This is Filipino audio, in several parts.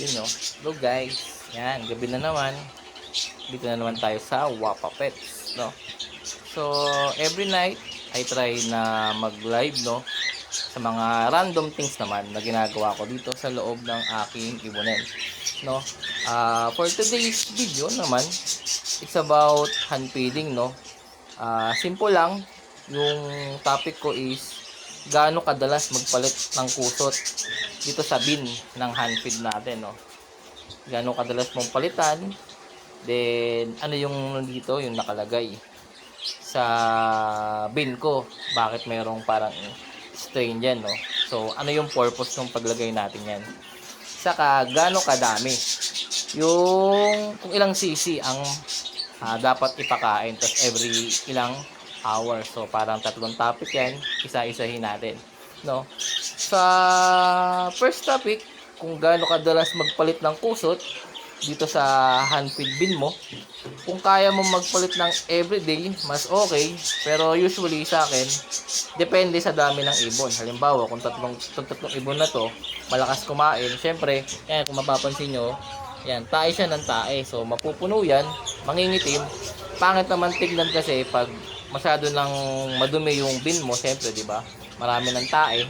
Yun no. Hello guys. Yan, gabi na naman. Dito na naman tayo sa Wapa Pets, no. So, every night I try na mag-live, no, sa mga random things naman na ginagawa ko dito sa loob ng aking ibonen, no. For today's video naman, it's about hand feeding, no. Simple lang. Yung topic ko is gaano kadalas magpalit ng kusot dito sa bin ng hand feed natin, no. Gaano kadalas mong palitan, then ano yung dito yung nakalagay sa bin ko, bakit mayroong parang strain dyan, no. So ano yung purpose ng paglagay natin yan, saka gaano kadami yung kung ilang cc ang dapat ipakain, tapos every ilang hours. So parang tatlong topic yan, isa-isahin natin, no. Sa first topic, kung gaano kadalas magpalit ng kusot dito sa hand feed bin mo. Kung kaya mo magpalit ng everyday, mas okay. Pero usually sa akin, depende sa dami ng ibon. Halimbawa, kung tatlong ibon na to, malakas kumain. Syempre, yan, kung mapapansin nyo, yan, tae siya ng tae. So, mapupuno yan, mangingitim. Pangit naman tignan kasi pag masyado nang madumi yung bin mo, syempre, di ba? Marami ng tae,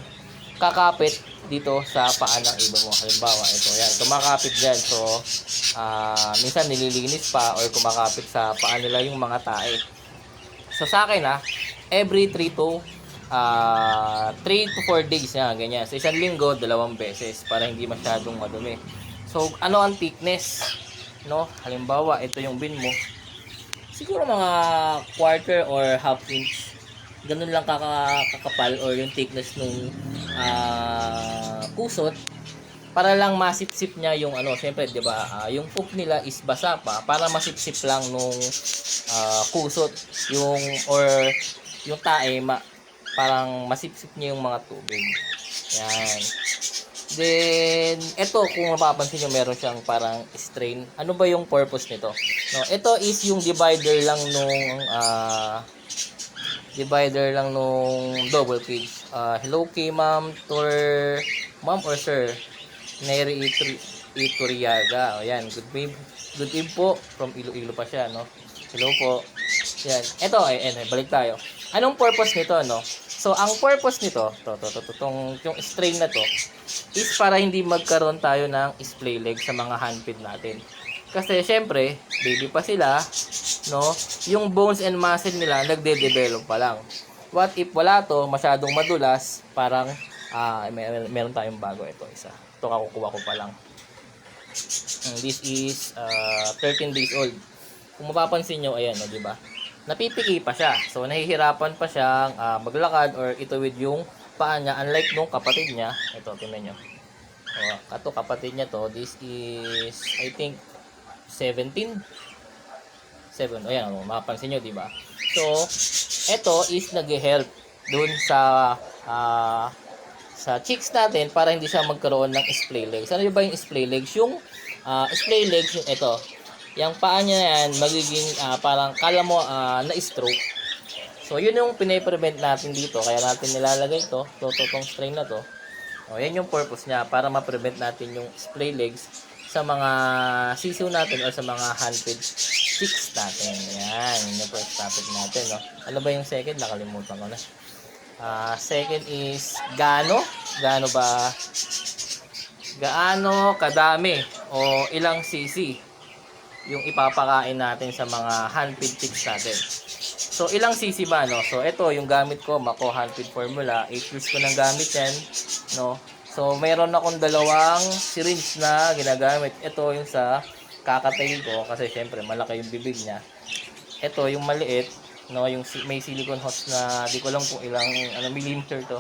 kakapit dito sa paa ng ibon mo. Halimbawa, ito, yan, kumakapit dyan. So, minsan nililinis pa or kumakapit sa paa nila yung mga tae. So, sa akin, every 3 to 4 days, ganyan. Sa isang linggo, 2 beses para hindi masyadong madumi. So, ano ang thickness, no? Halimbawa, ito yung bin mo. Siguro mga quarter or half inch. Ganun lang kakapal or yung thickness nung kusot, para lang masipsip niya yung ano, syempre 'di ba, yung poop nila is basa pa para masipsip lang nung kusot yung or yung tae parang masipsip niya yung mga tubig. Yan. Then ito, kung mapapansin niyo, meron siyang parang strain. Ano ba yung purpose nito? No, ito is yung divider lang nung double cage. Hello kay ma'am or sir Neri Ituriaga. O yan, good eve po from Iloilo pa siya, no. Hello po. Yan. Ito balik tayo. Anong purpose nito, no? So ang purpose nito, yung strain na to is para hindi magkaroon tayo ng splay leg sa mga hand feed natin. Kasi syempre, baby pa sila, no? Yung bones and muscle nila nagde-develop pa lang. What if wala to, masyadong madulas, parang meron tayong bago, ito isa. Ito kakukuha ko pa lang. This is 13 days old. Kung mapapansin nyo, ayan, di ba? Napipiki pa siya. So nahihirapan pa siyang maglakad or itawid yung paa niya, unlike nung kapatid niya. Ito, tingnan nyo. Ito kapatid niya to, this is I think 17. Ayan, mapapansin nyo, di ba? So, ito is nag-help dun sa chicks natin para hindi siya magkaroon ng splay legs. Ano ba yung splay legs? Yung splay legs, yung ito. Yung paa niya yan, magiging parang kala mo na-stroke. So, yun yung pinaprevent natin dito. Kaya natin nilalagay ito. Tong strain na to. Yan yung purpose niya, para ma-prevent natin yung splay legs sa mga sisiw natin or sa mga hand feed chicks natin. Yan, yun yung first topic natin, no? Ano ba yung second? Nakalimutan ko na. Second is gaano kadami o ilang cc yung ipapakain natin sa mga hand feed chicks natin. So ilang cc ba, no? So ito yung gamit ko, Mako hand feed formula. 8 years ko nang gamit yan, no? So mayroon akong dalawang syringe na ginagamit. Ito yung sa kakatail ko kasi syempre malaki yung bibig niya. Ito yung maliit, no, yung may silicone hose na di ko alam kung ilang millimeter to.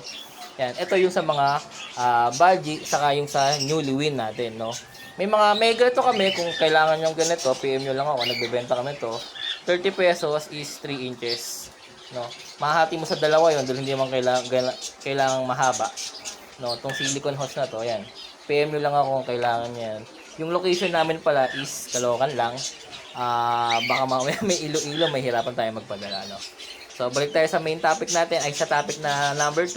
Yan, ito yung sa mga budgie, saka yung sa newly win natin, no. May ganito kami, kung kailangan nyo ganito, PM nyo lang ako, nagbebenta kami to. 30 pesos is 3 inches, no. Mahati mo sa dalawa yon dahil hindi man kailangang mahaba, no. Tong silicone hose na to, yan. PM nyo lang ako kung kailangan yan. Yung location namin pala is Caloocan lang. Baka mamaya may Iloilo, may hirapan tayo magpadala, no. So balik tayo sa main topic natin, ay sa topic na number 2.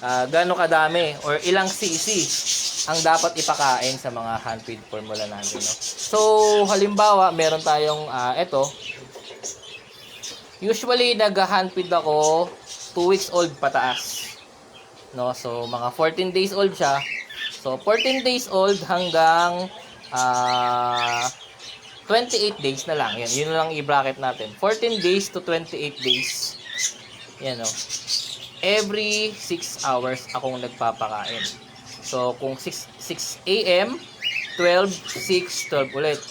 gaano kadami or ilang cc ang dapat ipakain sa mga hand feed formula natin, no? So, halimbawa, meron tayong ito. Usually, nag-hand feed ako 2 weeks old pataas. No? So, mga 14 days old siya. So, 14 days old hanggang 28 days na lang. Yan, yun lang i-bracket natin. 14 days to 28 days. Yan, no? Every 6 hours akong nagpapakain. So, kung 6 a.m., 12, 6, 12 ulit.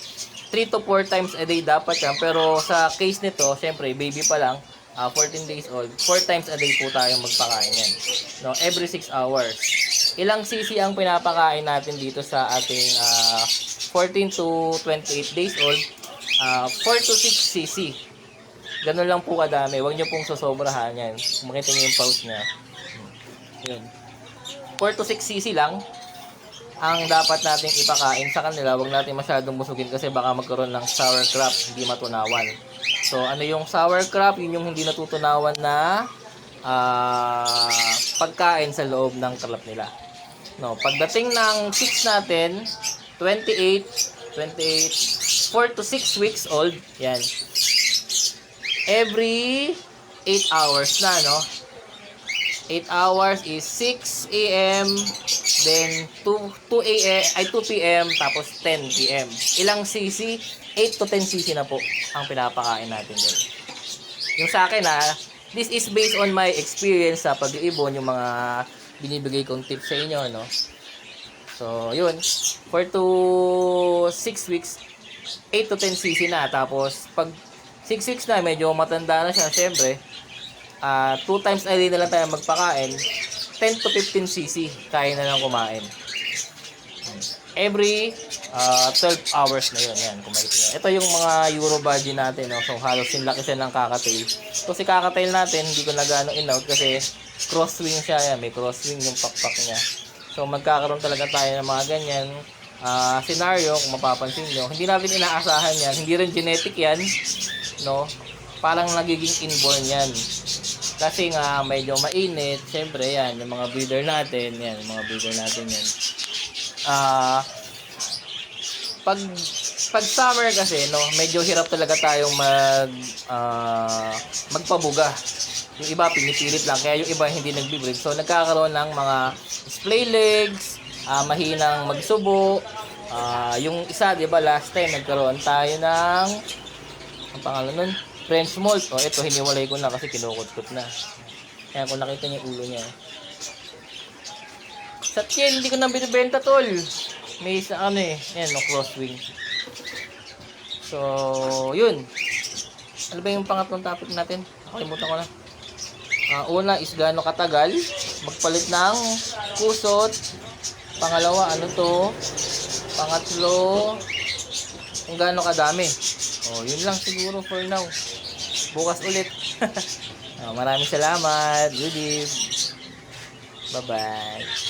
3 to 4 times a day dapat yan. Pero sa case nito, syempre, baby pa lang, 14 days old, 4 times a day po tayong magpakain yan. No, every 6 hours. Ilang cc ang pinapakain natin dito sa ating 14 to 28 days old? 4 to 6 cc. Ganun lang po kadami. Huwag nyo pong sosobrahan yan. Makita nyo yung pause niya. Yun. 4 to 6 cc lang ang dapat nating ipakain sa kanila. Huwag natin masyadong busugin kasi baka magkaroon ng sour crop, hindi matunawan. So, ano yung sour crop? Yun yung hindi natutunawan na pagkain sa loob ng trap nila. No, pagdating ng 6 natin, 28, 4 to 6 weeks old, yan. Every 8 hours na, no? 8 hours is 6 a.m. then 2 p.m. tapos 10 p.m. Ilang cc? 8 to 10 cc na po ang pinapakain natin din. Yung sa akin this is based on my experience sa pag-iibon, yung mga binibigay kong tips sa inyo, no? So, yun. 4 to 6 weeks, 8 to 10 cc na. Tapos, pag 6 weeks na, medyo matanda na siya, syempre, 2 times a day na lang tayo magpakain, 10 to 15 cc kaya na lang kumain. Every 12 hours na yun. Yan, kumain niya. Ito yung mga Eurobudgie natin, no? So, halos yung laki siya ng kakatail. So, si kakatail natin, hindi ko na gaano in-out kasi crosswing siya. Yan, may crosswing yung pakpak niya. So, magkakaroon talaga tayo ng mga ganyan scenario, kung mapapansin nyo. Hindi natin inaasahan yan. Hindi rin genetic yan, no? Parang nagiging inborn yan. Kasi nga medyo mainit, syempre yan, yung mga breeder natin, yan, yung mga breeder natin yan. Pag summer kasi, no, medyo hirap talaga tayong magpabuga. Yung iba pinipilit lang, kaya yung iba hindi nagbi-breed. So nagkakaroon ng mga splay legs, mahinang magsubo. Yung isa, 'di ba, last time nagkaroon tayo ng ang pangalan nun, French mold. O, ito, hiniwalay ko na kasi kinukot-kot na. Kaya kung nakita niyo yung ulo niya. Sa tiyan, hindi ko na binibenta, tol. May isa ayan, no, crosswing. So, yun. Ano ba yung pangatlong topic natin? Nakalimutan ko na. Una is gaano katagal magpalit ng kusot. Pangalawa, ano to? Pangatlo, kung gaano kadami. Yun lang siguro for now. Bukas ulit. Maraming salamat. Good evening. Bye-bye.